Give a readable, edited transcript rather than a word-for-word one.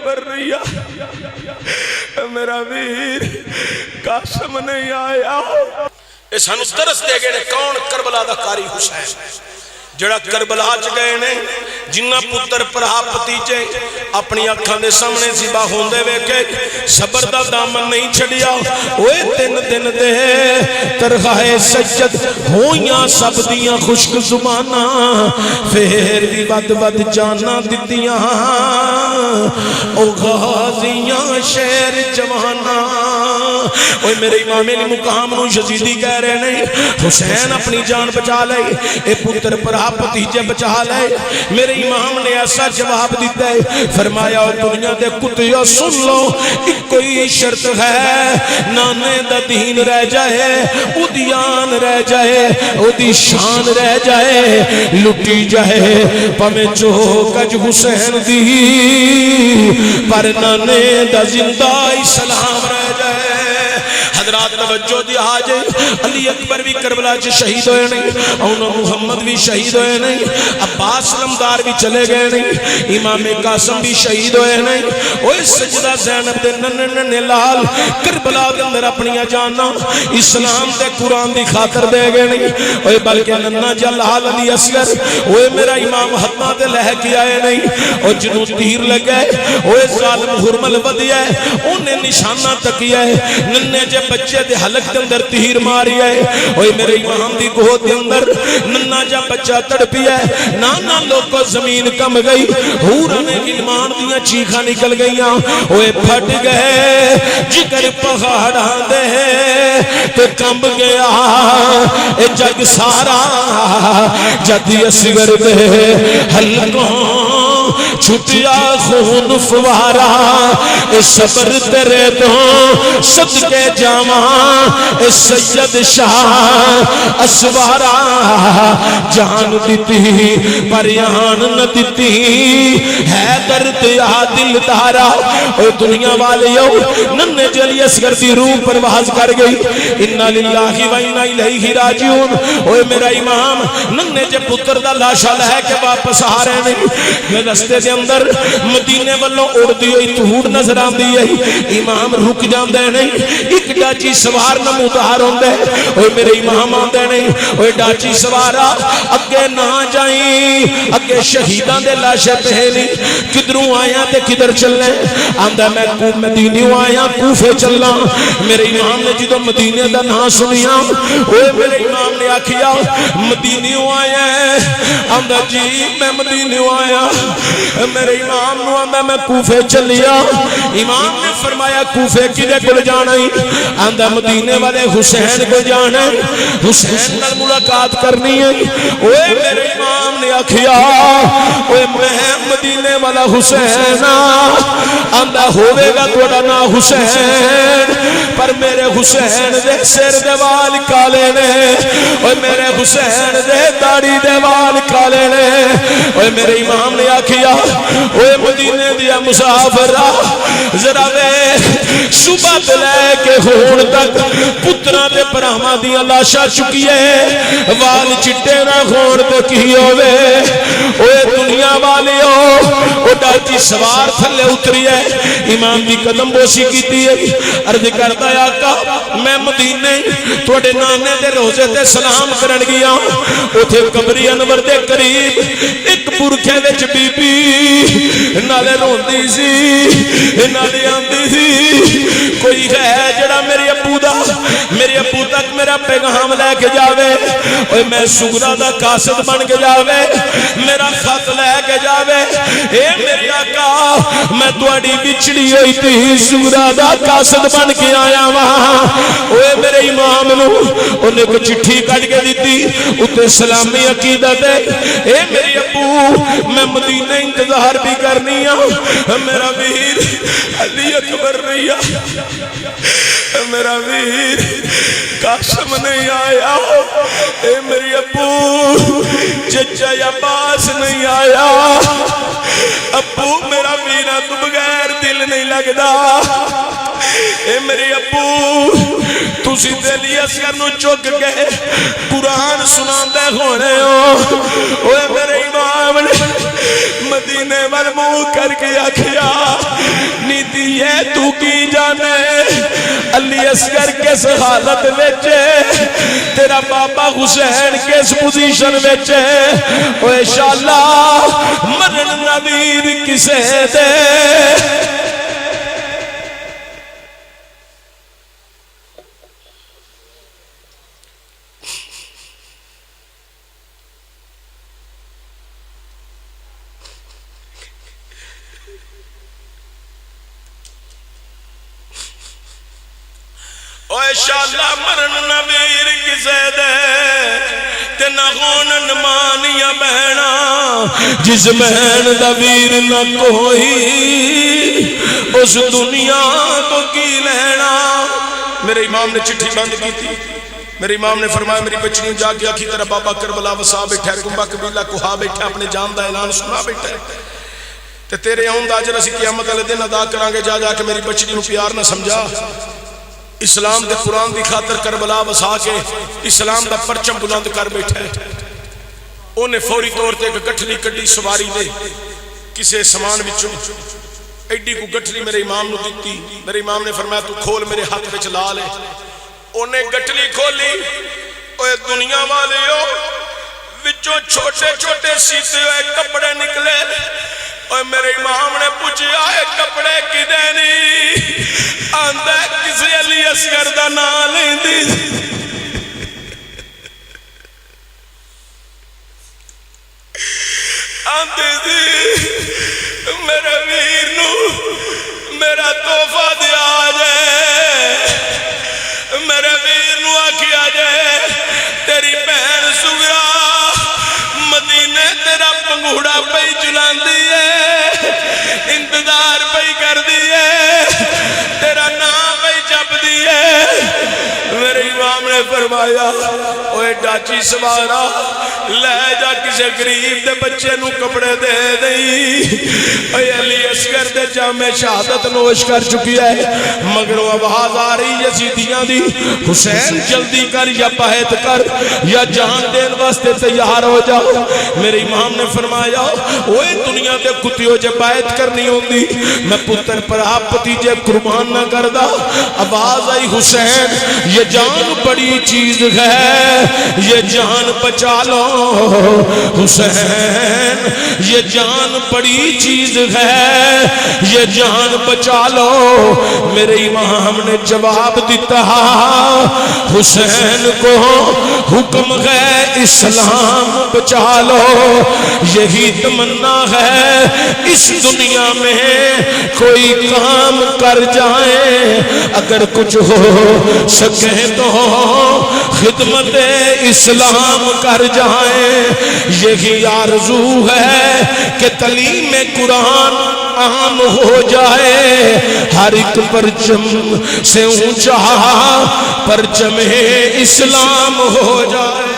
اکبر ریا میرا ویر قاسم نہیں آیا. اے سانو درس دے گئے نے کون کربلا دا قاری حسین جڑا کربلا چ گئے نے جنہ پتر پرہا پتیجے اپنی اکھاں دے سامنے ذبح ہوندے ویکھے صبر دا دامن نہیں چھڑیا. اوے تین دن دے ترخائے سجد ہویاں سب دیاں خشک زباناں پھر بھی ود ود جانا دتیاں او غازیاں شیر جواناں. اوے میرے امام علی مقام نو یزیدی کہہ رہے نہیں حسین اپنی جان بچا لے اے پتر پرہا پتیجے بچا لے. میرے امام نے ایسا جواب دیتا ہے فرمایا دنیا دے کتیا سن لو ایک کوئی شرط ہے نانے دا دین رہ جائے او دیان رہ جائے او دی شان رہ جائے لٹی جائے پمیں چوکج حسین دی پر نانے دا زندہ اسلام رہ جائے. حضرات توجہ دی آج علی اکبر بھی کربلا چ شہید ہوئے نہیں اونا محمد بھی شہید ہوئے نہیں عباس علمدار بھی چلے گئے نہیں امام قاسم بھی شہید ہوئے نہیں. اوہ سجدہ زینب دے ننے لال کربلا دے اندر اپنی جانا اسلام دے قرآن دی خاطر دے گئے نہیں. اوہ بلکہ ننا جلال علی اصغر اوہ میرا امام حتمہ دے لہ کی آئے نہیں اوہ جنو تیر لگے اوہ ظالم حرمل ودیا ہے انہیں نشانہ تکیا ہے ننے جے بچے دے حلق دے اندر تیر ماری ہے. اوہ میرے امام دی گوہ دے اندر ننا جا بچہ تڑپی ہے نانا لوگ کو زمین کم گئی حورنے علمان دیا چیخا نکل گئیاں اوہ پھٹ گئے جگر پہاڑا دے تے کمب گیا اے جگ سارا جدی اصغر دے حلقوں چھٹیا خون فوارا اے صبر تیرے تو صدقے جاواں اے سید شاہ اسوارا جان دیتی پریان نہ دیتی ہے درد یا دل دارا. اوہ دنیا والیو ننے جلی اصغر دی روح پرواز کر گئی انا للہ و انا الیہ راجعون. اوہ میرا امام ننے جے پتر دا لاشا لے کے واپس آ رہے نہیں رستے دے اندر مدینے والوں اڑ دی ہوئی تہوڑ نظر آن دی ہے امام رک جان دے نہیں ایک ڈاچی سوار نمودار ہوں دے. اوہ میرے امام آن دے نہیں اوہ ڈاچی سوارا اگے نہ جائیں اگے شہیدان دے لاشے پہلی کدروں آیا تے کدر چلنے آندہ میں مدینیوں آیا کوفے چلنا. میرے امام نے جدو مدینے دا نہ سنیا اوہ میرے امام نے آکھیا مدینیوں آیا ہے آندہ جی میں مدینیوں آیا. میرے امام نو آندہ میں کوفے چلیا. امام نے فرمایا کوفے کدے کل جانا ہی آندہ مدینے والے حسین کو جانا ہے حسین نال ملاقات کرنی ہے. اوہ میرے امام نے آکھیا اوہ میں مدینے والا حسین آندہ ہوئے گا توڑا نا حسین پر میرے حسین دے سر دے وال کالے نے اوہ میرے حسین دے داڑی دے وال کالے نے. اوہ میرے امام نے آکھیا اوہ مدینے دیا مسافر ذرا وے صبح لے کے ہون تک پترہ دے پرہمہ دیا لاشا چکی ہے وال چٹے نہ ہون تک ہی ہوئے. اوہ دنیا والیو او ڈاچی سوار تھلے اتری ہے امام دی قدم بوسی کیتی ہے عرض کرتا ہے آقا میں مدینے توڑے نانے دے روزے تے سلام کرن گیا اتھے قبری انور دے قریب ایک پرکھے وچ بی بی نالے روندی سی نالے آندی سی کوئی ہے جڑا میری ابو تک میرا پیغام لے کے جاوے اوہ میں سگرہ دا قاصد بن کے جاوے میرا خط لے کے جاوے اے میری آقا میں توڑی بچڑی ہوئی تھی سگرہ دا قاصد بن کے آیا وہاں. اوہ میرے امام نو انہیں کو چٹھی کٹ کے دیتی اتے سلامی عقیدت ہے اے میری ابو میں مدینہ انتظار بھی کرنی ہوں میرا ویر علی اکبر ریا میرا ویر قاسم نہیں آیا اے میری ابو چچا عباس نہیں آیا ابو میرا ویرہ تو بغیر دل نہیں لگدا اے میری ابو تُسی دلی اصغر نو چک کے قرآن سنان دے ہونے ہو اوے میرے امام نے مدینے والمو کر کے آکھیا ہے تو کی جانے علی اصغر کس حالت وچے تیرا بابا حسین کس پوزیشن وچے او انشاءاللہ مرن نویر کسے دے انشاءاللہ مرن نویر کسے دے تے نہ غونن مانیا بہنا جس بہن دا ویر نہ کوئی اس دنیا تو کی لینا میرے امام نے چٹھی بند کی تھی میرے امام نے فرمایا میری بچڑی جا کے آکھی تیرا بابا کربلا وسا بیٹھا ہے کنبا قبیلہ کوہا بیٹھا ہے اپنے جان دا اعلان سنا بیٹھا ہے تے تیرے آن دا اجر اسی قیامت والے دن ادا کرانگے جا جا کے میری بچڑی نو پیار نہ سمجھا اسلام دے قرآن دی خاطر کربلا وسا کے اسلام دا پرچم بلند کر بیٹھا ہے انہیں فوری طور تے ایک گٹھلی کڈی سواری دے کسے سامان وچوں ایڈی کو گٹھلی میرے امام نو دیتی میرے امام نے فرمایا تو کھول میرے ہاتھ وچ لا لے انہیں گٹھلی کھولی اوے دنیا والے ہو وچوں چھوٹے چھوٹے سیتے ہوئے کپڑے نکلے اور میرے امام نے پوچھا ہے کپڑے کی دینی آندہ کسی علی اصغر دا نام لیں دی آندے دی میرے ویر نو میرا تحفہ دیا جائے میرے ویر نو آکھی آ جائے تیری بہن سغرا مدینے تیرا پنگوڑا پئی چلان دیئے انتظار پئی کر دیئے تیرا نام پئی جب دیئے میرے امام نے فرمایا اوے ڈاچی سوارا لے جا کسے غریب دے بچے نو کپڑے دے دئی اے علی اصغر دے جامع شہادت نوش کر چکی ہے مگر وہ آواز آ رہی یزیدیاں دی حسین جلدی کر یا پہت کر یا جان دین واسطے تیار ہو جاؤ میرے امام نے فرمایا اوے دنیا دے کتیو جے پہت کرنی ہوندی میں پتر پر آپ پتیجے قربان نہ کردہ آواز آئی حسین یہ جان بڑی چیز ہے یہ جان بچا لو حسین یہ جان بڑی چیز ہے یہ جان بچا لو میرے امام نے جواب دیتا حسین کو حکم ہے اسلام بچا لو یہی تمنا ہے اس دنیا میں کوئی کام کر جائیں اگر کچھ ہو سکے تو خدمت اسلام کر جائیں یہی آرزو ہے کہ تعلیم قرآن عام ہو جائے ہر ایک پرچم سے اونچا پرچم اسلام ہو جائے